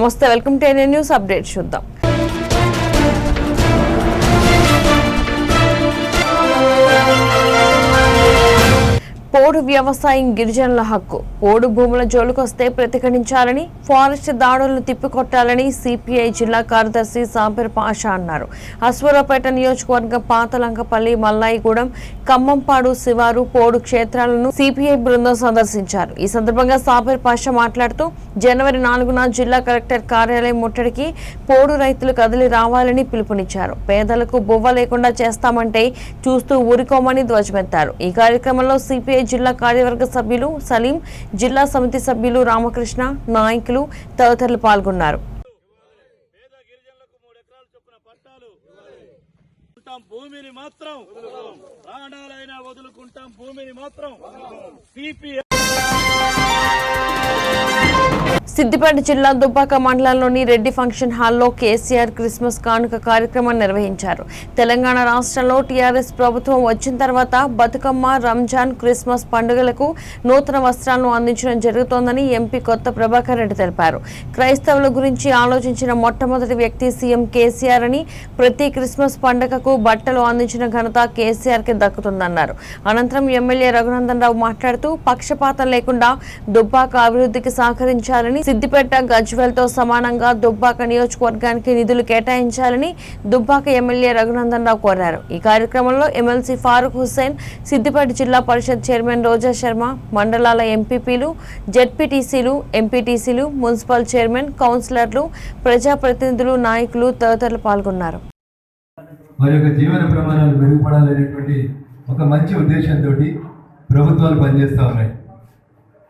నమస్తే, welcome to NN news update. చూద్దాం. పోడు వ్యవసాయం గిరిజనుల హక్కు. పోడు భూముల జోలుకొస్తే ప్రతిఘటించాలని, ఫారెస్ట్ దాడులను తిప్పికొట్టాలని సిపిఐ జిల్లా కార్యదర్శి సాబిర్ పాషా అన్నారు. అశ్వరావుపేట నియోజకవర్గం పాతలంకపల్లి, మల్లాయిగూడెం, ఖమ్మంపాడు శివారు పోడు క్షేత్రాలను సిపిఐ బృందం సందర్శించారు. ఈ సందర్భంగా సాబిర్ పాషా మాట్లాడుతూ జనవరి 4న జిల్లా కలెక్టర్ కార్యాలయం ముట్టడికి పోడు రైతులు కదిలి రావాలని పిలుపునిచ్చారు. పేదలకు బువ్వ లేకుండా చేస్తామంటే చూస్తూ ఊరుకోమని ధ్వజమెత్తారు. ఈ కార్యక్రమంలో సిపిఐ జిల్లా కార్యవర్గ సభ్యులు సలీం, జిల్లా సమితి సభ్యులు రామకృష్ణ, నాయకులు తదితరులు పాల్గొన్నారు. భూమిని మాత్రం ప్రాణాలైనా వదులుకుంటాం, భూమిని మాత్రం. సిద్దిపేట జిల్లా దుబ్బాక మండలంలోని రెడ్డి ఫంక్షన్ హాల్లో కేసీఆర్ క్రిస్మస్ కానుక కార్యక్రమాన్ని నిర్వహించారు. తెలంగాణ రాష్ట్రంలో టీఆర్ఎస్ ప్రభుత్వం వచ్చిన తర్వాత బతుకమ్మ, రంజాన్, క్రిస్మస్ పండుగలకు నూతన వస్త్రాలను అందించడం జరుగుతోందని ఎంపీ కొత్త ప్రభాకర్ రెడ్డి తెలిపారు. క్రైస్తవుల గురించి ఆలోచించిన మొట్టమొదటి వ్యక్తి సీఎం కేసీఆర్ అని, ప్రతి క్రిస్మస్ పండుగకు బట్టలు అందించిన ఘనత కేసీఆర్ కి దక్కుతుందన్నారు. అనంతరం ఎమ్మెల్యే రఘునందన్ రావు మాట్లాడుతూ పక్షపాతం లేకుండా దుబ్బాక అభివృద్ధికి సహకరించాలని, సిద్దిపేట, గజ్వేల్ తో సమానంగా దుబ్బాక నియోజకవర్గానికి నిధులు కేటాయించాలని దుబ్బాక ఎమ్మెల్యే రఘునందన్ రావు కోరారు. ఈ కార్యక్రమంలో ఎమ్మెల్సీ ఫారూక్ హుస్సేన్, సిద్దిపేట జిల్లా పరిషత్ చైర్మన్ రోజా శర్మ, మండలాల ఎంపీపీలు, జెడ్పీటీసీలు, ఎంపీటీసీలు, మున్సిపల్ చైర్మన్, కౌన్సిలర్లు, ప్రజాప్రతినిధులు, నాయకులు తదితరులు పాల్గొన్నారు. వారి యొక్క జీవన ప్రమాణాలు మెరుగుపడాలనేటువంటి ఒక మంచి ఉద్దేశంతో ప్రభుత్వాలు పనిచేస్తూ ఉన్నాయి.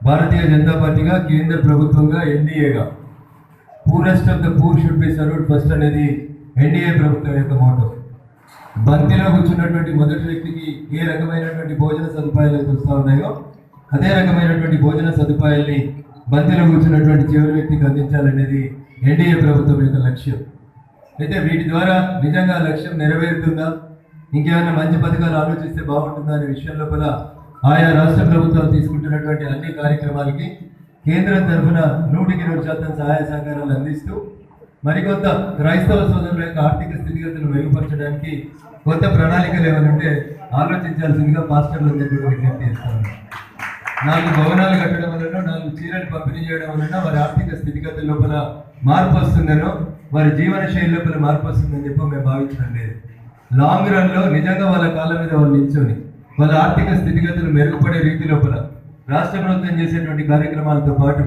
భారతీయ జనతా పార్టీగా, కేంద్ర ప్రభుత్వంగా, ఎన్డీఏగా poorest of the poor should be served first అనేది ఎన్డీఏ ప్రభుత్వం యొక్క మోటో. బంతిలో కూర్చున్నటువంటి మొదటి వ్యక్తికి ఏ రకమైనటువంటి భోజన సదుపాయాలు అయితే వస్తూ ఉన్నాయో అదే రకమైనటువంటి భోజన సదుపాయాల్ని బంతిలో కూర్చున్నటువంటి చివరి వ్యక్తికి అందించాలనేది ఎన్డీఏ ప్రభుత్వం యొక్క లక్ష్యం. అయితే వీటి ద్వారా నిజంగా లక్ష్యం నెరవేరుతుందా, ఇంకేమైనా మంచి పథకాలు ఆలోచిస్తే బాగుంటుందా అనే విషయం లోపల ఆయా రాష్ట్ర ప్రభుత్వాలు తీసుకుంటున్నటువంటి అన్ని కార్యక్రమాలకి కేంద్రం తరఫున 100% సహాయ సహకారాలు అందిస్తూ మరికొంత క్రైస్తవ సోదరుల యొక్క ఆర్థిక స్థితిగతులు మెరుగుపరచడానికి కొత్త ప్రణాళికలు ఏమనంటే ఆలోచించాల్సిందిగా పాస్టర్లందరూ కూడా విజ్ఞప్తి చేస్తాను. 4 భవనాలు కట్టడం వలన, 4 చీరలు పంపిణీ చేయడం వలన వారి ఆర్థిక స్థితిగతుల లోపల మార్పు వస్తుందనో, వారి జీవన శైలి లోపల మార్పు వస్తుందని చెప్పి మేము భావించడం లేదు. లాంగ్ రన్లో నిజంగా వాళ్ళ కాళ్ళ మీద వాళ్ళు నిల్చొని వాళ్ళ ఆర్థిక స్థితిగతులు మెరుగుపడే రీతి లోపల రాష్ట్ర ప్రభుత్వం చేసేటువంటి కార్యక్రమాలతో పాటు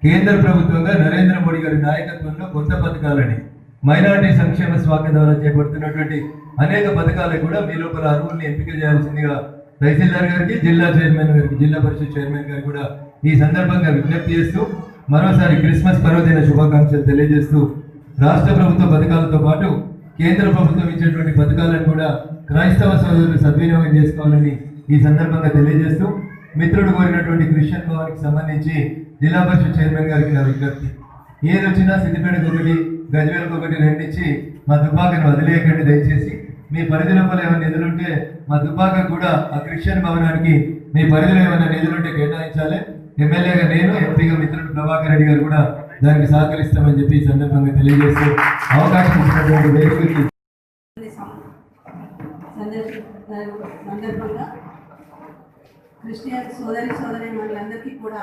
కేంద్ర ప్రభుత్వంగా నరేంద్ర మోడీ గారి నాయకత్వంలో కొత్త పథకాలని, మైనారిటీ సంక్షేమ శాఖ ద్వారా చేపడుతున్నటువంటి అనేక పథకాలు కూడా మీ లోపల అర్హుల్ని ఎంపిక చేయాల్సిందిగా తహసీల్దార్ గారికి, జిల్లా చైర్మన్ గారికి, జిల్లా పరిషత్ చైర్మన్ గారికి కూడా ఈ సందర్భంగా విజ్ఞప్తి చేస్తూ మరోసారి క్రిస్మస్ పర్వదిన శుభాకాంక్షలు తెలియజేస్తూ రాష్ట్ర ప్రభుత్వ పథకాలతో పాటు కేంద్ర ప్రభుత్వం ఇచ్చేటువంటి పథకాలను కూడా క్రైస్తవ సోదరులు సద్వినియోగం చేసుకోవాలని ఈ సందర్భంగా తెలియజేస్తూ మిత్రుడు కోరినటువంటి క్రిస్టియన్ భవన్కి సంబంధించి జిల్లా పరిషత్ చైర్మన్ గారికి నా విజ్ఞప్తి, ఏది వచ్చినా సిద్దిపేటకు 1, గజ్వేల్కి 1 రెండిచ్చి మా దుబ్బాకను వదిలేయకండి. దయచేసి మీ పరిధి లోపల ఏమైనా నిధులుంటే మా దుబ్బాక కూడా ఆ క్రిస్టియన్ భవనానికి మీ పరిధిలో ఏమైనా నిధులుంటే కేటాయించాలి. ఎమ్మెల్యేగా నేను, ఎంపీగా మిత్రుడు ప్రభాకర్ రెడ్డి గారు కూడా దానికి సహకరిస్తామని చెప్పి ఈ సందర్భంగా తెలియజేస్తూ అవకాశం ఇచ్చినటువంటి వేదికకి సందర్భంగా క్రిస్టియన్ సోదరి మనందరికీ కూడా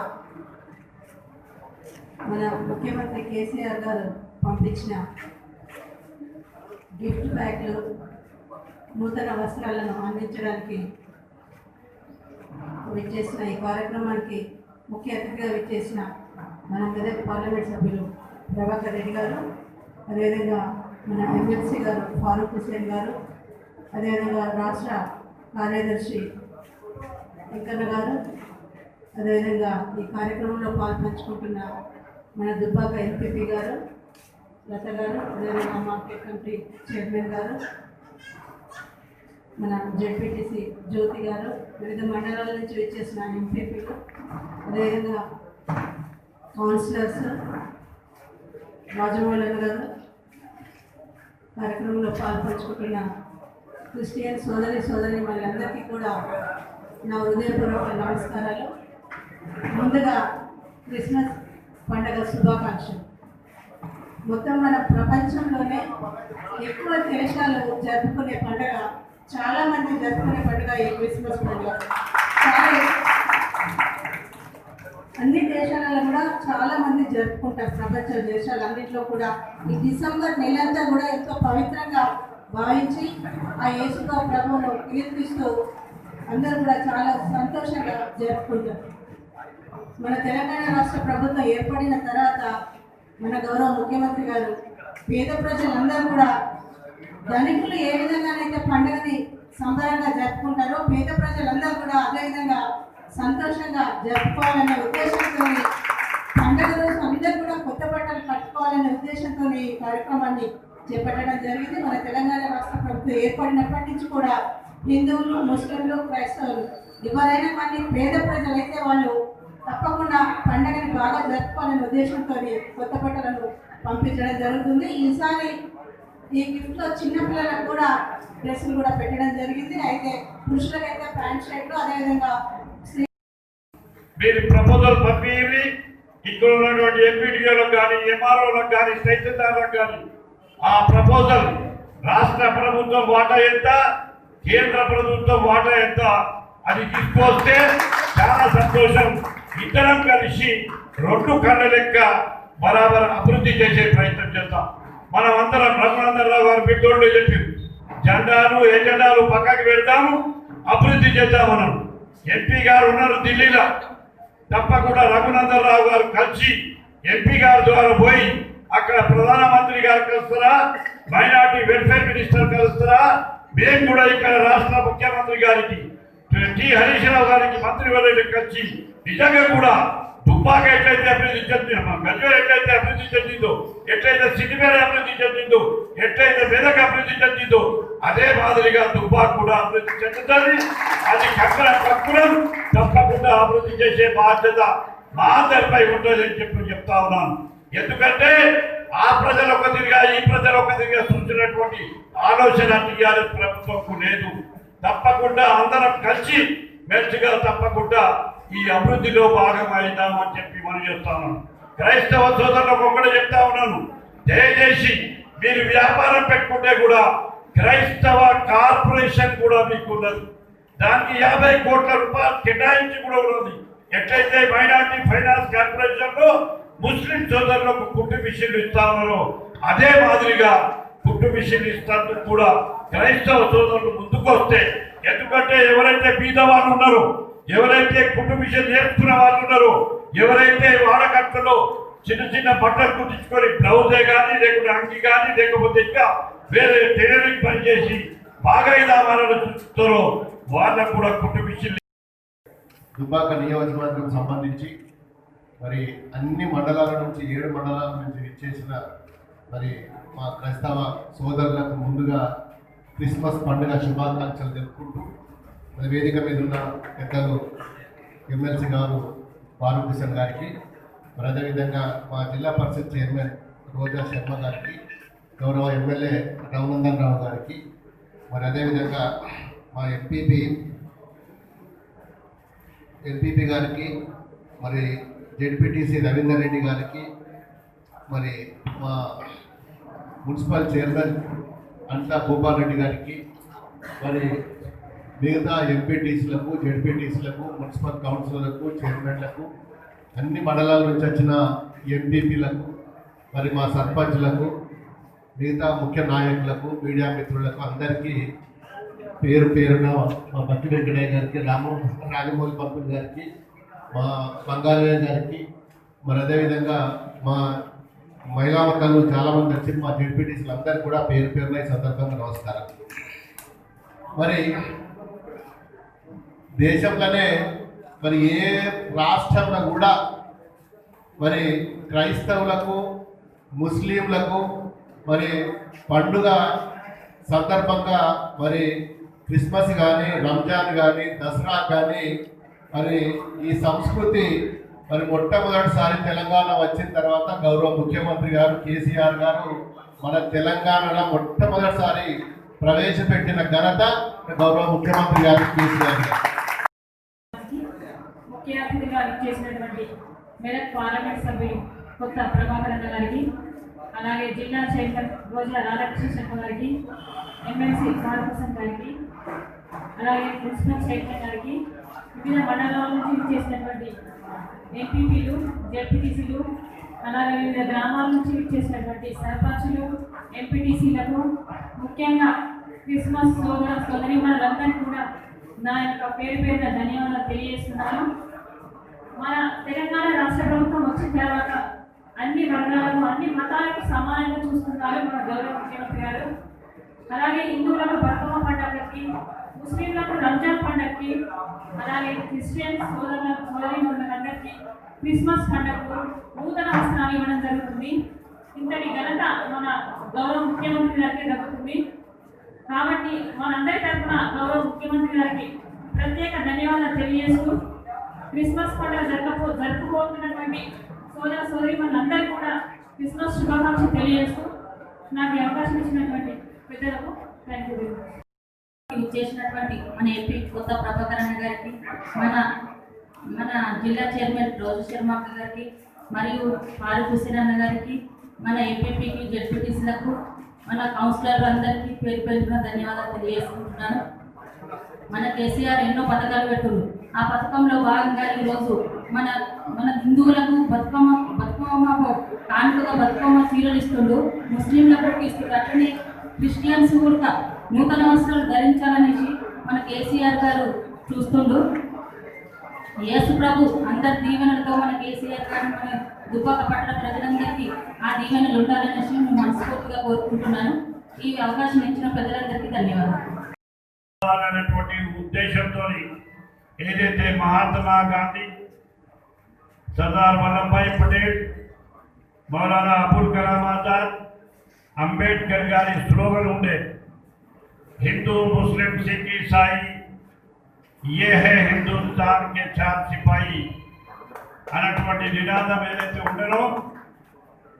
మన ముఖ్యమంత్రి కేసీఆర్ గారు పంపించిన గిఫ్ట్ బ్యాగ్లు, నూతన వస్త్రాలను అందించడానికి విచ్చేసిన ఈ కార్యక్రమానికి ముఖ్య అతిథిగా విచ్చేసిన మన మెదక్ పార్లమెంట్ సభ్యులు ప్రభాకర్ రెడ్డి గారు, అదేవిధంగా మన ఎమ్మెల్సీ గారు ఫారూక్ హుస్సేన్ గారు, అదేవిధంగా రాష్ట్ర కార్యదర్శి వెంకన్న గారు, అదేవిధంగా ఈ కార్యక్రమంలో పాల్పంచుకుంటున్న మన దుబ్బాక ఎంపీపీ గారు లత గారు, అదేవిధంగా మార్కెట్ కమిటీ చైర్మన్ గారు, మన జెడ్పీటీసీ జ్యోతి గారు, వివిధ మండలాల నుంచి వచ్చేసిన ఎంపీపీలు, అదేవిధంగా కౌన్సిలర్స్ రాజమౌళి గారు, కార్యక్రమంలో పాల్పంచుకుంటున్న క్రిస్టియన్ సోదరి వాళ్ళందరికీ కూడా నా హృదయపూర్వక నమస్కారాలు. ముందుగా క్రిస్మస్ పండుగ శుభాకాంక్షలు. మొత్తం మన ప్రపంచంలోనే ఎక్కువ దేశాలు జరుపుకునే పండుగ, చాలా మంది జరుపుకునే పండుగ ఈ క్రిస్మస్ పండుగ. చాలా అన్ని దేశాలలో కూడా చాలా మంది జరుపుకుంటారు. ప్రపంచ దేశాలన్నింటిలో కూడా ఈ డిసెంబర్ నెలంతా కూడా ఎంతో పవిత్రంగా భావించి ఆ యేసుతో ప్రభువును కీర్తిస్తూ అందరూ కూడా చాలా సంతోషంగా జరుపుకుంటారు. మన తెలంగాణ రాష్ట్ర ప్రభుత్వం ఏర్పడిన తర్వాత మన గౌరవ ముఖ్యమంత్రి గారు పేద ప్రజలందరూ కూడా ధనికులు ఏ విధంగానైతే పండుగని సంబరంగా జరుపుకుంటారో పేద ప్రజలందరూ కూడా అదేవిధంగా సంతోషంగా జరుపుకోవాలనే ఉద్దేశంతో పండుగ రోజు అందరూ కూడా కొత్త బట్టలు కట్టుకోవాలనే ఉద్దేశంతో ఈ కార్యక్రమాన్ని చేపట్టడం జరిగింది. మన తెలంగాణ రాష్ట్ర ప్రభుత్వం ఏర్పడినప్పటి నుంచి కూడా హిందువులు, ముస్లింలు, క్రైస్తవులు ఎవరైనా కానీ పేద ప్రజలైతే వాళ్ళు తప్పకుండా పండుగని బాగా జరుపుకోవాలనే ఉద్దేశంతో కొత్త బట్టలను పంపించడం జరుగుతుంది. ఈసారి ఈ గిఫ్ట్లో చిన్నపిల్లలకు కూడా డ్రెస్సులు కూడా పెట్టడం జరిగింది. అయితే పురుషులకైతే ప్యాంట్ షర్ట్లు, అదేవిధంగా మీరు ప్రపోజల్ పంపించి ఇక్కడ ఉన్నటువంటి ఎంపీడీఓలకు కానీ, ఎంఆర్ఓలకు కానీ, తహసీల్దార్లకు కానీ ఆ ప్రపోజల్ రాష్ట్ర ప్రభుత్వం వాటా ఎంత, కేంద్ర ప్రభుత్వం వాటా ఎంత అది తీసుకొస్తే చాలా సంతోషం. ఇద్దరం కలిసి రెండు కళ్ళ లెక్క బరాబర్ అభివృద్ధి చేసే ప్రయత్నం చేద్దాం. మనం అందరం రఘునందనరావు గారు పెద్దోళ్ళు చెప్పారు, జెండాలు ఎజెండాలు పక్కకి పెడతాము, అభివృద్ధి చేద్దాం. మనం ఎంపీ గారు ఉన్నారు ఢిల్లీలో, తప్పకుండా రఘునందనరావు గారు కలిసి ఎంపీ గారి ద్వారా పోయి అక్కడ ప్రధానమంత్రి గారు కలుస్తారా, మైనార్టీ వెల్ఫేర్ మినిస్టర్ కలుస్తారా, మేము కూడా ఇక్కడ రాష్ట్ర ముఖ్యమంత్రి గారికి టి హరీష్ రావు గారికి మంత్రివర్యులు కలిసి నిజంగా కూడా దుబ్బాక ఎట్లయితే అభివృద్ధి చెందిందో, గజ్వేల్ ఎట్లయితే అభివృద్ధి చెందిందో, ఎట్లయితే సిద్దిపేట అభివృద్ధి చెందిందో, ఎట్లయితే మెదక్ అభివృద్ధి చెందిందో అదే మాదిరిగా దుబ్బాక కూడా అభివృద్ధి చెందుతుంది. అది కక్కులం తప్పకుండా అభివృద్ధి చేసే బాధ్యత మా అందరిపై ఉంటుందని చెప్తా ఉన్నాను. ఎందుకంటే ఆ ప్రజలు ఒక తిరిగా ఈ ప్రజలు ఒక తిరిగా చూసినటువంటి ఆలోచన టీఆర్ఎస్ ప్రభుత్వంకు లేదు. తప్పకుండా అందరం కలిసి మెల్చిగా తప్పకుండా ఈ అభివృద్ధిలో భాగమైందామని చెప్పి మనం చెప్తా ఉన్నాను. క్రైస్తవ సోదరులకు ఒకటే చెప్తా ఉన్నాను, దయచేసి మీరు వ్యాపారం పెట్టుకుంటే కూడా క్రైస్తవ కార్పొరేషన్ కూడా మీకు ఉన్నది, దానికి 50 కోట్ల రూపాయలు కేటాయించి కూడా ఉన్నది. ఎట్లయితే మైనార్టీ ఫైనాన్స్ కార్పొరేషన్ లో ముస్లిం సోదరులకు కుట్టు మిషన్లు ఇస్తా ఉన్నారో అదే మాదిరిగా కుట్టు మిషన్లు ఇస్తానికి కూడా క్రైస్తవ సోదరులు ముందుకు వస్తే, ఎందుకంటే ఎవరైతే బీదవాళ్ళు ఉన్నారో, ఎవరైతే కుట్టు మిషన్ నేర్చుకున్న వాళ్ళు ఉన్నారో, ఎవరైతే వాడకట్టలో చిన్న చిన్న బట్టలు కుట్టించుకొని బ్లౌజే కానీ లేకుంటే అంగి కానీ లేకపోతే ఇంకా వేరే టైలరింగ్ పని చేసి బాగా ఇదామాలను చూస్తారో వాళ్ళకు కూడా కుట్టు మిషన్. దుబ్బాక నియోజకవర్గం సంబంధించి మరి అన్ని మండలాల నుంచి 7 మండలాల నుంచి ఇచ్చేసిన మరి మా క్రైస్తవ సోదరులకు ముందుగా క్రిస్మస్ పండుగ శుభాకాంక్షలు తెలుపుకుంటూ మరి వేదిక మీద ఉన్న పెద్దలు ఎమ్మెల్సీ గారు ఫారూక్ హుస్సేన్ గారికి, మరి అదేవిధంగా మా జిల్లా పరిషత్ చైర్మన్ రోజా శర్మ గారికి, గౌరవ ఎమ్మెల్యే రఘునందనరావు గారికి, మరి అదేవిధంగా మా ఎంపీపీ గారికి, మరి జెడ్పీటీసీ రవీందర్ రెడ్డి గారికి, మరి మా మున్సిపల్ చైర్మన్ అంతా భూపాల్ రెడ్డి గారికి, మరి మిగతా ఎంపీటీసీలకు, జెడ్పీటీసీలకు, మున్సిపల్ కౌన్సిలర్లకు, చైర్మన్లకు, అన్ని మండలాల నుంచి వచ్చిన ఎంపీపీలకు, మరి మా సర్పంచ్లకు, మిగతా ముఖ్య నాయకులకు, మీడియా మిత్రులకు అందరికీ పేరు పేరున మా బట్టి వెంకటయ్య గారికి, రాజమౌళి పంతులు గారికి, మా బంగారయ్య గారికి, మరి అదేవిధంగా మా మహిళా వర్గాలు చాలామంది వచ్చి మా జెడ్పీటీసీలు అందరికీ కూడా పేరు పేరున ఈ సందర్భంగా నమస్కారం. మరి దేశంలోనే మరి ఏ రాష్ట్రంలో కూడా మరి క్రైస్తవులకు, ముస్లింలకు మరి పండుగ సందర్భంగా మరి క్రిస్మస్ కానీ, రంజాన్ కానీ, దసరా కానీ మరి ఈ సంస్కృతి మరి మొట్టమొదటిసారి తెలంగాణ వచ్చిన తర్వాత గౌరవ ముఖ్యమంత్రి గారు కేసీఆర్ గారు మన తెలంగాణలో మొట్టమొదటిసారి ప్రవేశపెట్టిన ఘనత గౌరవ ముఖ్యమంత్రి గారు కేసీఆర్ గారు. ముఖ్య అతిథిగా చేసినటువంటి మెదక్ పార్లమెంట్ సభ్యులు కొత్త ప్రభాకర్ అన్న గారికి, అలాగే జిల్లా చైర్మన్ రోజుల రాధాకృష్ణ గారికి, ఎమ్మెల్సీ బాలకృష్ణ గారికి, అలాగే మున్సిపల్ చైర్మన్ గారికి, వివిధ మండలాల నుంచి చేసినటువంటి ఎంపీపీలు, జెడ్పీటీసీలు, అలాగే వివిధ గ్రామాల నుంచి చేసినటువంటి సర్పంచులు, ఎంపీటీసీలకు, ముఖ్యంగా క్రిస్మస్ సోదరీమణులందరికీ కూడా నా యొక్క పేరున ధన్యవాదాలు తెలియజేస్తున్నాను. మన తెలంగాణ రాష్ట్ర ప్రభుత్వం వచ్చిన తర్వాత అన్ని వర్గాలకు, అన్ని మతాలకు సమానంగా చూస్తున్నారు మన గౌరవ ముఖ్యమంత్రి గారు. అలాగే హిందువులకు బతుకమ్మ పండుగకి, ముస్లింలకు రంజాన్ పండుగకి, అలాగే క్రిస్టియన్ సోదరులందరికీ క్రిస్మస్ పండుగకు నూతన వస్త్రాలు ఇవ్వడం జరుగుతుంది. ఇంతటి ఘనత మన గౌరవ ముఖ్యమంత్రి గారికి దక్కుతుంది. కాబట్టి మనందరి తరఫున గౌరవ ముఖ్యమంత్రి గారికి ప్రత్యేక ధన్యవాదాలు తెలియజేస్తూ, క్రిస్మస్ పండుగ జరుపుకోతున్నటువంటి సోదరీమణులందరికీ కూడా క్రిస్మస్ శుభాకాంక్షలు తెలియజేస్తూ నాకు ఈ అవకాశం ఇచ్చినటువంటి పెద్దలకు థ్యాంక్ యూ. చేసినటువంటి మన ఎంపీ కొత్త ప్రభాకర్ అన్న గారికి, మన జిల్లా చైర్మన్ రోజు శర్మ గారికి, మరియు ఫారూక్ హుసేన్ అన్న గారికి, మన ఎంపీపీకి, జెడ్పీటీసీలకు, మన కౌన్సిలర్లు అందరికీ పేరు పేరున ధన్యవాదాలు తెలియజేసుకుంటున్నాను. మన కేసీఆర్ ఎన్నో పథకాలు పెట్టుడు. ఆ పథకంలో భాగంగా ఈరోజు మన హిందువులకు బతుకమ్మ కానుకగా బతుకమ్మ చీరలు ఇస్తుండు, ముస్లింలకు ఇస్తుండు. అట్లనే క్రిస్టియన్స్ కూడా నూతన వస్త్రాలు ధరించాలనేసి మన కేసీఆర్ గారు చూస్తుండు. యేసు ప్రభు అందరి దీవెనలతో మన కేసీఆర్ గారు మన దుబ్బాక పట్టణ ప్రజలందరికీ ఆ దీవెనలు ఉండాలనేసి నేను మనస్ఫూర్తిగా కోరుకుంటున్నాను. ఈ అవకాశం ఇచ్చిన ప్రజలందరికీ ధన్యవాదాలు. ఉద్దేశంతో ఏదైతే మహాత్మా గాంధీ, సర్దార్ వల్లభాయ్ పటేల్, మౌలానా అబుల్ కలాం ఆజాద్, అంబేద్కర్ గారి స్లోగన్ ఉండే హిందూ, ముస్లిం, సిక్, ఈసాయి ఏ హే హిందుస్థాన్ కే చార్ సిపాయి అన్నటువంటి నినాదం ఏదైతే ఉండనో,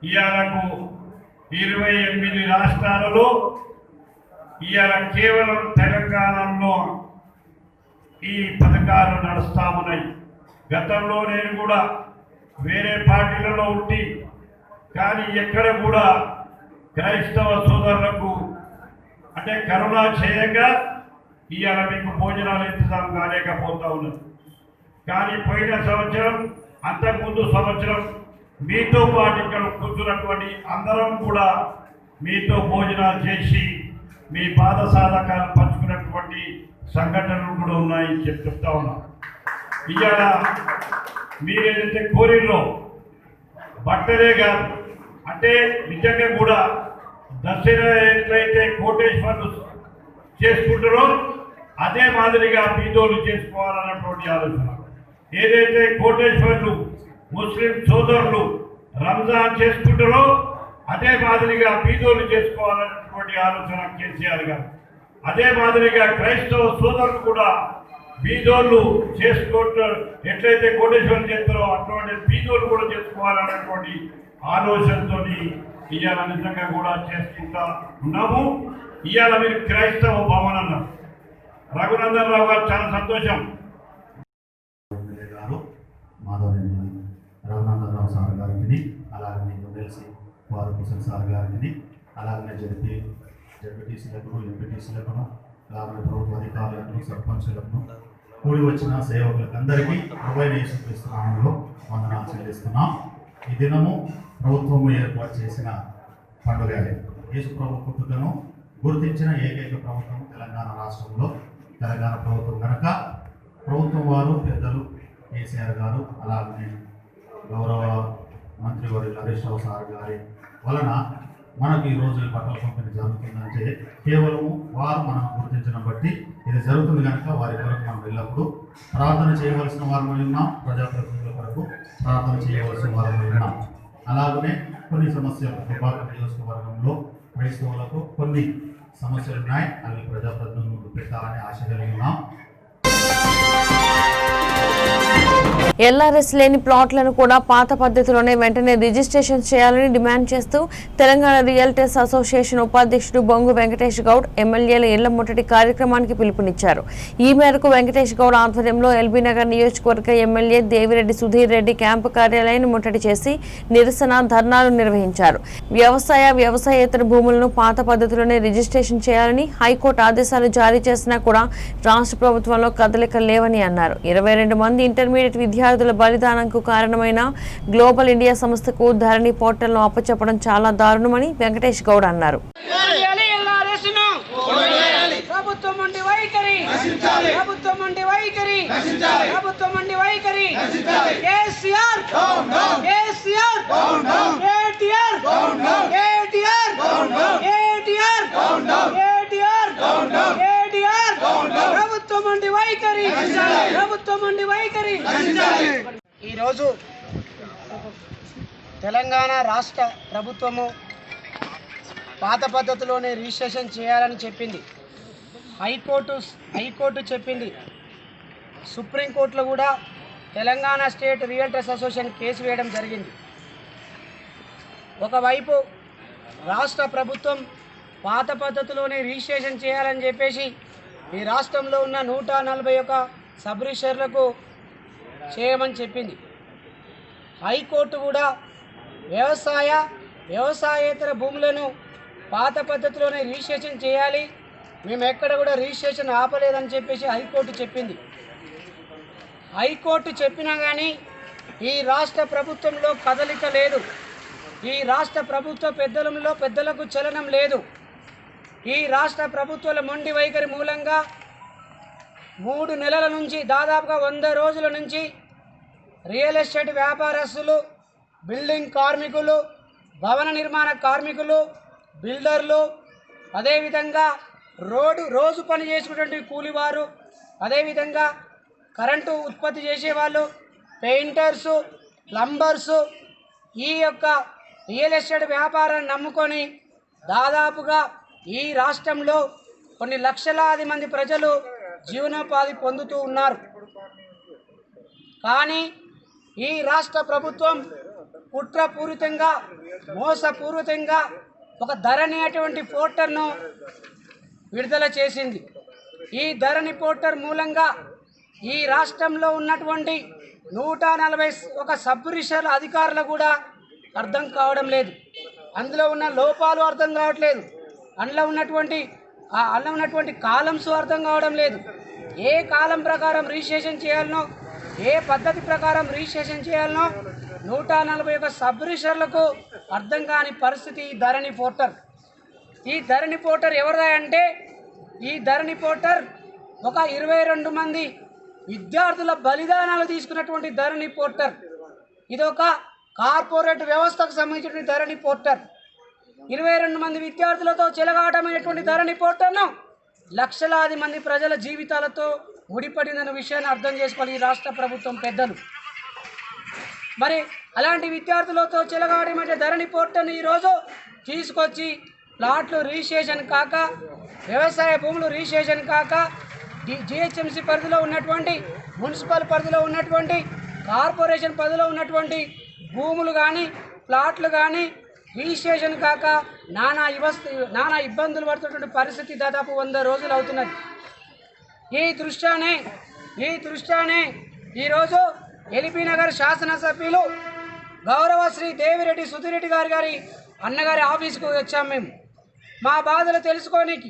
ఇవాళకు 28 రాష్ట్రాలలో ఇవాళ కేవలం తెలంగాణలో ఈ పథకాలు నడుస్తా ఉన్నాయి. గతంలో నేను కూడా వేరే పార్టీలలో ఉండి కానీ ఎక్కడ కూడా క్రైస్తవ సోదరులకు అంటే కరుణా చేయగా ఇవాళ మీకు భోజనాలు ఇంతజాం కాలేకపోతా ఉన్నది. కానీ పోయిన సంవత్సరం, అంతకుముందు సంవత్సరం మీతో పాటు ఇక్కడ కూర్చున్నటువంటి అందరం కూడా మీతో భోజనాలు చేసి మీ బాధ సాధకాలు పంచుకున్నటువంటి సంఘటనలు కూడా ఉన్నాయని చెప్తా ఉన్నాం. ఇవాళ మీరేదైతే కోరిలో బట్టలే కాదు, అంటే నిజంగా కూడా దసరా ఎట్లయితే కోటేశ్వర్లు చేసుకుంటారో అదే మాదిరిగా బీదోలు చేసుకోవాలన్నటువంటి ఆలోచన. ఏదైతే కోటేశ్వర్లు ముస్లిం సోదరులు రంజాన్ చేసుకుంటారో అదే మాదిరిగా బీదోలు చేసుకోవాలన్నటువంటి ఆలోచన కేసీఆర్ గారు. అదే మాదిరిగా క్రైస్తవ సోదరులు కూడా బీదోళ్ళు చేసుకుంటారు, ఎట్లయితే కోటేశ్వరం చేస్తారో అటువంటి బీదోళ్ళు కూడా చేసుకోవాలన్నటువంటి ఆలోచనతో ఇవాళ నిజంగా కూడా చేసుకుంటా ఉన్నాము. ఇవాళ మీరు క్రైస్తవ భవన్ అన్నారు. రఘునందన్ రావు గారు చాలా సంతోషం. రఘునందన్ రావు సార్ గారికి, అలాగే ఎమ్మెల్సీ ఫారూక్ హుసేన్ సార్ గారికి, అలాగే జెడ్పీటీసీలకు, ఎంపీటీసీలకు, అలాగే ప్రభుత్వ అధికారులకు, సర్పంచులకు, కూడి వచ్చిన సేవకులకు అందరికీ ప్రభువైన యేసుక్రీస్తు నామములో వందనాలు చెల్లిస్తున్నాం. ఈ దినము ప్రభుత్వం ఏర్పాటు చేసిన పండుగ. యేసు ప్రభు పుట్టుకను గుర్తించిన ఏకైక ప్రభుత్వం తెలంగాణ రాష్ట్రంలో తెలంగాణ ప్రభుత్వం కనుక ప్రభుత్వం వారు పెద్దలు కేసీఆర్ గారు, అలాగే గౌరవ మంత్రివర్యులు హరీష్ రావు సార్ గారి వలన మనకు ఈరోజు ఈ బట్టల పంపిణీ జరుగుతుందంటే కేవలం వారు మనం గుర్తించడం బట్టి ఇది జరుగుతుంది కనుక వారి కొరకు మనం ఎల్లప్పుడూ ప్రార్థన చేయవలసిన వారు ఉన్నాం. ప్రజాప్రతినిధుల కొరకు ప్రార్థన చేయవలసిన వారు ఉన్నాం. అలాగనే కొన్ని సమస్యలు దుబ్బాక నియోజకవర్గంలో క్రైస్తవులకు కొన్ని సమస్యలు ఉన్నాయి. అవి ప్రజాప్రతినిధులు పెట్టాలని ఆశ కలిగి ఉన్నాం. ఎల్ఆర్ఎస్ లేని ప్లాట్లను కూడా పాత పద్ధతిలోనే వెంటనే రిజిస్ట్రేషన్ చేయాలని డిమాండ్ చేస్తూ తెలంగాణ రియల్టర్స్ అసోసియేషన్ ఉపాధ్యక్షుడు బొంగు వెంకటేష్ గౌడ్ ఎమ్మెల్యేల ఇళ్ల ముట్టడి కార్యక్రమానికి పిలుపునిచ్చారు. ఈ మేరకు వెంకటేష్ గౌడ్ ఆధ్వర్యంలో ఎల్బీ నగర్ నియోజకవర్గ ఎమ్మెల్యే దేవిరెడ్డి సుధీర్ రెడ్డి క్యాంపు కార్యాలయాన్ని ముట్టడి చేసి నిరసన ధర్నాలు నిర్వహించారు. వ్యవసాయేతర భూములను పాత పద్ధతిలోనే రిజిస్ట్రేషన్ చేయాలని హైకోర్టు ఆదేశాలు జారీ చేసినా కూడా రాష్ట్ర ప్రభుత్వంలో కదలికలు లేవని అన్నారు. 22 మంది ఇంటర్మీడియట్ విద్యార్థుల బలిదానంకు కారణమైన గ్లోబల్ ఇండియా సంస్థకు ధరణి పోర్టల్ను అప్పచెప్పడం చాలా దారుణమని వెంకటేష్ గౌడ్ అన్నారు. ఈరోజు తెలంగాణ రాష్ట్ర ప్రభుత్వము పాత పద్ధతిలోనే రిజిస్ట్రేషన్ చేయాలని చెప్పింది. హైకోర్టు చెప్పింది. సుప్రీంకోర్టులో కూడా Telangana state realtors association case వేయడం జరిగింది. ఒకవైపు రాష్ట్ర ప్రభుత్వం పాత పద్ధతిలోనే రిజిస్ట్రేషన్ చేయాలని చెప్పేసి ఈ రాష్ట్రంలో ఉన్న 141 సబ్ రిజిస్టర్లకు చేయమని చెప్పింది. హైకోర్టు కూడా వ్యవసాయేతర భూములను పాత పద్ధతిలోనే రిజిస్ట్రేషన్ చేయాలి, మేము ఎక్కడ కూడా రిజిస్ట్రేషన్ ఆపలేదని చెప్పేసి హైకోర్టు చెప్పింది. హైకోర్టు చెప్పినా కానీ ఈ రాష్ట్ర ప్రభుత్వంలో కదలిక లేదు. ఈ రాష్ట్ర ప్రభుత్వ పెద్దలకు చలనం లేదు. ఈ రాష్ట్ర ప్రభుత్వాల మొండి వైఖరి మూలంగా 3 నెలల నుంచి దాదాపుగా 100 రోజుల నుంచి రియల్ ఎస్టేట్ వ్యాపారస్తులు, బిల్డింగ్ కార్మికులు, భవన నిర్మాణ కార్మికులు, బిల్డర్లు, అదేవిధంగా రోజు పని చేసుకునేటువంటి కూలివారు, అదేవిధంగా కరెంటు ఉత్పత్తి చేసేవాళ్ళు, పెయింటర్సు, ప్లంబర్సు ఈ యొక్క రియల్ ఎస్టేట్ వ్యాపారాన్ని నమ్ముకొని దాదాపుగా ఈ రాష్ట్రంలో కొన్ని లక్షలాది మంది ప్రజలు జీవనోపాధి పొందుతూ ఉన్నారు. కానీ ఈ రాష్ట్ర ప్రభుత్వం కుట్రపూరితంగా, మోసపూరితంగా ఒక ధరణి అటువంటి పోర్టల్ను విడుదల చేసింది. ఈ ధరణి పోర్టల్ మూలంగా ఈ రాష్ట్రంలో ఉన్నటువంటి 141 సబ్ రిజిస్టర్ల అధికారులు కూడా అర్థం కావడం లేదు. అందులో ఉన్న లోపాలు అర్థం కావట్లేదు. అందులో ఉన్నటువంటి కాలమ్స్ అర్థం కావడం లేదు. ఏ కాలం ప్రకారం రిజిస్ట్రేషన్ చేయాలనో, ఏ పద్ధతి ప్రకారం రిజిస్ట్రేషన్ చేయాలనో 141 సబ్ రిజిస్టర్లకు అర్థం కాని పరిస్థితి ఈ ధరణి పోర్టల్. ఈ ధరణి పోర్టల్ ఎవరిదా అంటే, ఈ ధరణి పోర్టల్ ఒక 22 మంది విద్యార్థుల బలిదానాలు తీసుకున్నటువంటి ధరణి పోర్టల్. ఇది ఒక కార్పొరేట్ వ్యవస్థకు సంబంధించిన ధరణి పోర్టల్. 22 మంది విద్యార్థులతో చెలగాటమైనటువంటి ధరణి పోర్టల్ను లక్షలాది మంది ప్రజల జీవితాలతో ముడిపడిన విషయాన్ని అర్థం చేసుకోవాలి ఈ రాష్ట్ర ప్రభుత్వం పెద్దలు. మరి అలాంటి విద్యార్థులతో చెలగాటమైన ధరణి పోర్టల్ని ఈరోజు తీసుకొచ్చి ప్లాట్లు రిజిస్ట్రేషన్ కాక, వ్యవసాయ భూములు రిజిస్ట్రేషన్ కాక, జిహెచ్ఎంసీ పరిధిలో ఉన్నటువంటి, మున్సిపల్ పరిధిలో ఉన్నటువంటి, కార్పొరేషన్ పరిధిలో ఉన్నటువంటి భూములు కానీ ప్లాట్లు కానీ రిజిస్ట్రేషన్ కాక నానా ఇబ్బందులు పడుతున్నటువంటి పరిస్థితి దాదాపు 100 రోజులు అవుతున్నది. ఈ దృష్ట్యానే ఈరోజు ఎల్బీ నగర్ శాసనసభ్యులు గౌరవ శ్రీ దేవిరెడ్డి సుధీర్ రెడ్డి గారి అన్నగారి ఆఫీసుకు వచ్చాము. మేము మా బాధలు తెలుసుకోనికి,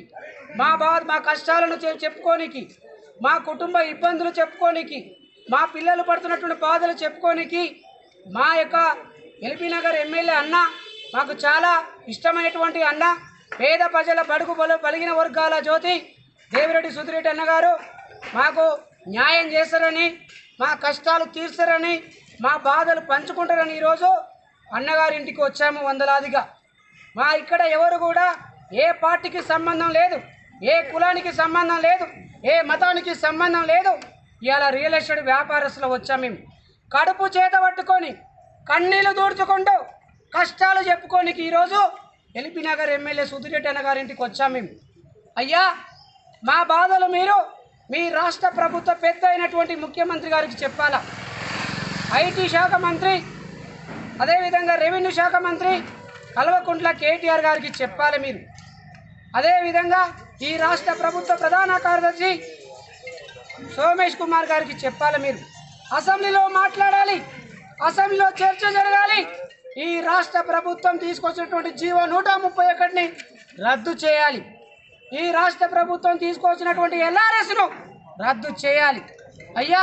మా కష్టాలను చెప్పుకోనికి, మా కుటుంబ ఇబ్బందులు చెప్పుకోనికి, మా పిల్లలు పడుతున్నటువంటి బాధలు చెప్పుకోనికి మా యొక్క ఎల్బీ నగర్ ఎమ్మెల్యే అన్న, మాకు చాలా ఇష్టమైనటువంటి అన్న, పేద ప్రజల బడుగు బలిగిన వర్గాల జ్యోతి దేవిరెడ్డి సుధీర్ రెడ్డి అన్నగారు మాకు న్యాయం చేస్తారని, మా కష్టాలు తీర్చారని, మా బాధలు పంచుకుంటారని ఈరోజు అన్నగారి ఇంటికి వచ్చాము వందలాదిగా. మా ఇక్కడ ఎవరు కూడా ఏ పార్టీకి సంబంధం లేదు, ఏ కులానికి సంబంధం లేదు, ఏ మతానికి సంబంధం లేదు. ఇవాళ రియల్ ఎస్టేట్ వ్యాపారస్తులు వచ్చాము. మేము కడుపు చేత పట్టుకొని కన్నీళ్లు దూడ్చుకుంటూ కష్టాలు చెప్పుకోనికి ఈరోజు ఎల్బీ నగర్ ఎమ్మెల్యే సుధీర్ రెడ్డి అన్న గారింటికి వచ్చాము. మేము అయ్యా, మా బాధలు మీరు మీ రాష్ట్ర ప్రభుత్వ పెద్ద అయినటువంటి ముఖ్యమంత్రి గారికి చెప్పాలా. ఐటీ శాఖ మంత్రి, అదేవిధంగా రెవెన్యూ శాఖ మంత్రి కల్వకుంట్ల కేటీఆర్ గారికి చెప్పాలి మీరు. అదేవిధంగా ఈ రాష్ట్ర ప్రభుత్వ ప్రధాన కార్యదర్శి సోమేష్ కుమార్ గారికి చెప్పాలి మీరు. అసెంబ్లీలో మాట్లాడాలి, అసెంబ్లీలో చర్చ జరగాలి. ఈ రాష్ట్ర ప్రభుత్వం తీసుకొచ్చినటువంటి జీవో 131ని రద్దు చేయాలి. ఈ రాష్ట్ర ప్రభుత్వం తీసుకొచ్చినటువంటి ఎల్ఆర్ఎస్ను రద్దు చేయాలి. అయ్యా,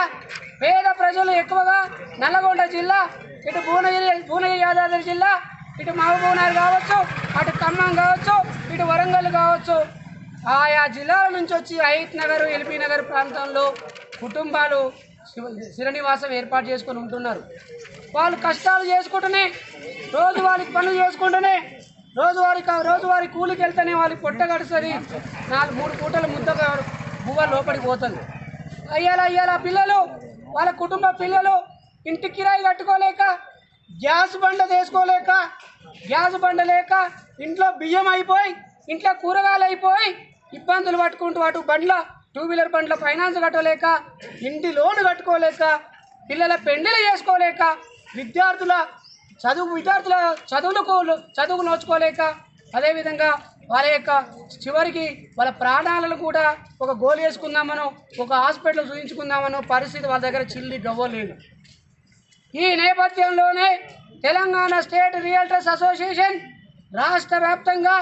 పేద ప్రజలు ఎక్కువగా నల్లగొండ జిల్లా, ఇటు భువనగిరి యాదాద్రి జిల్లా, ఇటు మహబూబ్నగర్ కావచ్చు, అటు ఖమ్మం కావచ్చు, ఇటు వరంగల్ కావచ్చు, ఆయా జిల్లాల నుంచి వచ్చి హయత్ నగర్, ఎల్బీ నగర్ ప్రాంతంలో కుటుంబాలు స్థిరనివాసం ఏర్పాటు చేసుకొని ఉంటున్నారు. వాళ్ళు కష్టాలు చేసుకుంటూనే, రోజువారీ పనులు చేసుకుంటూనే, రోజువారీ కూలికి వెళ్తేనే వాళ్ళకి పొట్ట గడుస్తుంది. 3 పూటల ముద్దగా బువ్వ లోపలికి పోతుంది. అయ్యాల పిల్లలు, వాళ్ళ కుటుంబ పిల్లలు ఇంటి కిరాయి కట్టుకోలేక, గ్యాస్ బండ వేసుకోలేక, గ్యాస్ బండ లేక, ఇంట్లో బియ్యం అయిపోయి, ఇంట్లో కూరగాయలు అయిపోయి ఇబ్బందులు పట్టుకుంటూ అటు బండ్ల 2 వీలర్ బండ్ల ఫైనాన్స్ కట్టలేక, ఇంటి లోన్ కట్టుకోలేక, పిల్లల పెండిలు చేసుకోలేక, విద్యార్థుల చదువులు నోచుకోలేక, అదేవిధంగా వాళ్ళ యొక్క చివరికి వాళ్ళ ప్రాణాలను కూడా ఒక గోలు వేసుకుందామనో, ఒక హాస్పిటల్ చూపించుకుందామనో పరిస్థితి వాళ్ళ దగ్గర చిల్లి గవ్వలేదు. ఈ నేపథ్యంలోనే తెలంగాణ స్టేట్ రియల్టర్స్ అసోసియేషన్ రాష్ట్ర వ్యాప్తంగా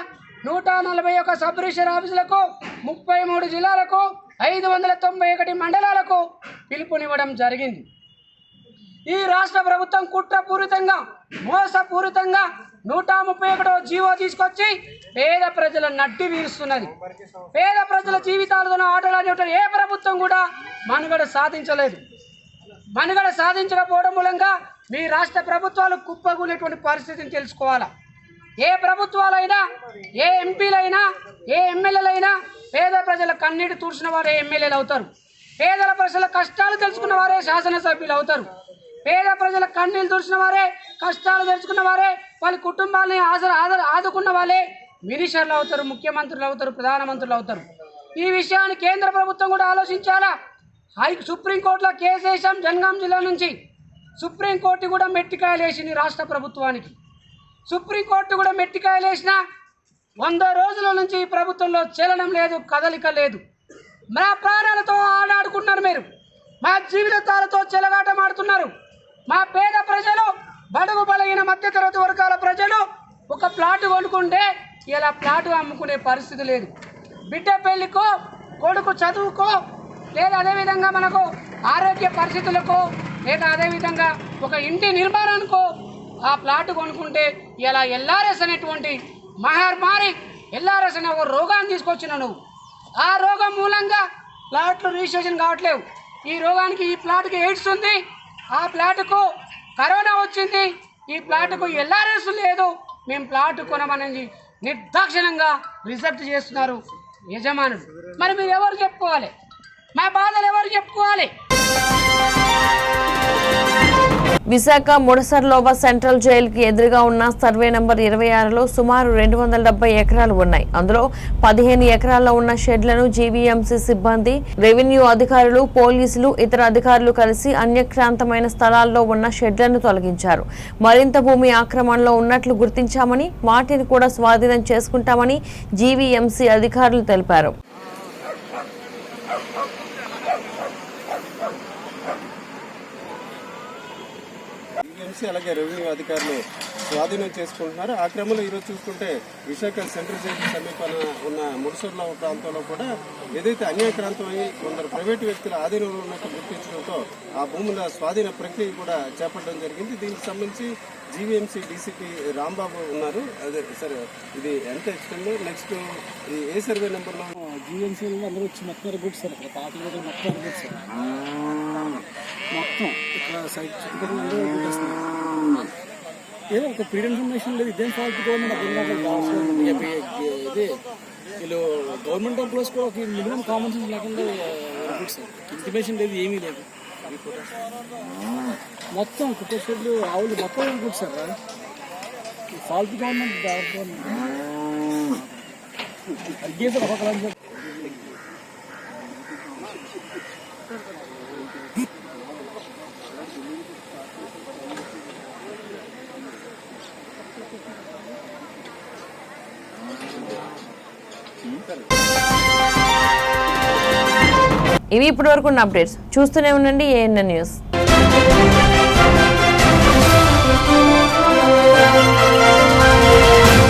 141 సబ్ రిజిస్టర్ ఆఫీసులకు, 33 జిల్లాలకు, 591 మండలాలకు పిలుపునివ్వడం జరిగింది. ఈ రాష్ట్ర ప్రభుత్వం కుట్రపూరితంగా, మోసపూరితంగా 131వ జీవో తీసుకొచ్చి పేద ప్రజల నడ్డి వీరుస్తున్నది. పేద ప్రజల జీవితాలతో ఆటలాడేట ఏ ప్రభుత్వం కూడా మనుగడ సాధించలేదు. మనుగడ సాధించకపోవడం మూలంగా మీ రాష్ట్ర ప్రభుత్వాలు కుప్పగూలేటువంటి పరిస్థితిని తెలుసుకోవాలా. ఏ ప్రభుత్వాలైనా, ఏ ఎంపీలైనా, ఏ ఎమ్మెల్యేలైనా పేద ప్రజల కన్నీటి తుడిచిన వారే ఎమ్మెల్యేలు అవుతారు. పేదల ప్రజల కష్టాలు తెలుసుకున్న వారే శాసనసభ్యులు అవుతారు. పేద ప్రజల కన్నీళ్ళు తుడిచిన వారే, కష్టాలు తెలుసుకున్న వారే, వాళ్ళ కుటుంబాలని ఆదుకున్న వాళ్ళే మినిస్టర్లు అవుతారు, ముఖ్యమంత్రులు అవుతారు, ప్రధానమంత్రులు అవుతారు. ఈ విషయాన్ని కేంద్ర ప్రభుత్వం కూడా ఆలోచించాలా. సుప్రీంకోర్టులో కేసు వేసాం జనగాం జిల్లా నుంచి. సుప్రీంకోర్టు కూడా మెట్టికాయలు వేసింది రాష్ట్ర ప్రభుత్వానికి. సుప్రీంకోర్టు కూడా మెట్టికాయలు వేసిన 100 రోజుల నుంచి ఈ ప్రభుత్వంలో చలనం లేదు, కదలిక లేదు. మా ప్రాణాలతో ఆడాడుకున్నారు మీరు, మా జీవితాలతో చెలగాటమాడుతున్నారు. మా పేద ప్రజలు, బడుగు బలహీన మధ్యతరగతి వర్గాల ప్రజలు ఒక ప్లాట్ కొనుక్కుంటే ఇలా ప్లాట్ అమ్ముకునే పరిస్థితి లేదు. బిడ్డ పెళ్లికో, కొడుకు చదువుకో, లేదా అదేవిధంగా మనకు ఆరోగ్య పరిస్థితులకు, లేదా అదేవిధంగా ఒక ఇంటి నిర్మాణానికో ఆ ప్లాట్ కొనుక్కుంటే ఇలా ఎల్ఆర్ఎస్ అనేటువంటి మహమ్మారి, ఎల్ఆర్ఎస్ అనే ఒక రోగాన్ని తీసుకొచ్చిన నువ్వు. ఆ రోగం మూలంగా ప్లాట్లు రిజిస్ట్రేషన్ కావట్లేవు. ఈ రోగానికి, ఈ ప్లాట్కి ఎయిడ్స్ ఉంది, ఆ ప్లాట్కు కరోనా వచ్చింది, ఈ ప్లాట్కు ఎల్ఆర్ఎస్ లేదు, మేము ప్లాట్ కొనమని నిర్దాక్షిణంగా రిజెక్ట్ చేస్తున్నారు యజమానులు. మరి మీరు ఎవరు చెప్పుకోవాలి? మా బాధలు ఎవరు చెప్పుకోవాలి? విశాఖ ముడసర్లోవ సెంట్రల్ జైలుకి ఎదురుగా ఉన్న సర్వే నంబర్ 26లో సుమారు 270 ఎకరాలు ఉన్నాయి. అందులో 15 ఎకరాల్లో ఉన్న షెడ్లను జీవీఎంసీ సిబ్బంది, రెవెన్యూ అధికారులు, పోలీసులు, ఇతర అధికారులు కలిసి అన్యక్రాంతమైన స్థలాల్లో ఉన్న షెడ్లను తొలగించారు. మరింత భూమి ఆక్రమణలో ఉన్నట్లు గుర్తించామని, వాటిని కూడా స్వాధీనం చేసుకుంటామని జీవీఎంసీ అధికారులు తెలిపారు. అలాగే రెవెన్యూ అధికారులు స్వాధీనం చేసుకుంటున్నారు. ఆ క్రమంలో ఈరోజు చూసుకుంటే విశాఖ సెంట్రల్ జైలు సమీపాన ఉన్న ముడసర్ల ప్రాంతంలో కూడా ఏదైతే అన్యాక్రాంతమై కొందరు ప్రైవేటు వ్యక్తుల ఆధీనంలో ఉన్నట్టు గుర్తించడంతో ఆ భూముల స్వాధీన ప్రక్రియ కూడా చేపట్టడం జరిగింది. దీనికి సంబంధించి జీవీఎంసీ డీసీపీ రాంబాబు ఉన్నారు. అదే సరే, ఇది ఎంత ఎక్స్టెండ్, నెక్స్ట్ ఇది ఏ సర్వే నెంబర్లో? జీవీఎంసీ అందరూ వచ్చి మొత్తం గుడ్ సార్, ఇక్కడ పాత మొత్తం గుడ్ సార్, మొత్తం ఇక్కడ సైడ్ చుట్టుపక్కల ఏదో ఒక పీరియడ్ ఇన్ఫర్మేషన్ లేదు. ఇదేం ఫాల్ట్ గవర్నమెంట్ ఇది వీళ్ళు గవర్నమెంట్ ఎంప్లాయీస్ కూడా ఒక మినిమం కామన్ సెన్స్ లేకుండా గుడ్ సార్, ఇంటిమేషన్ లేదు, ఏమీ లేదు. మొత్తం కుక్క షెడ్లు, ఆవులు మొత్తం గుడ్ సార్. ఫాల్ట్ గవర్నమెంట్ అడిగే సార్ ఒక ఇవి ఇప్పటి వరకు ఉన్న అప్డేట్స్. చూస్తూనే ఉండండి ANN న్యూస్.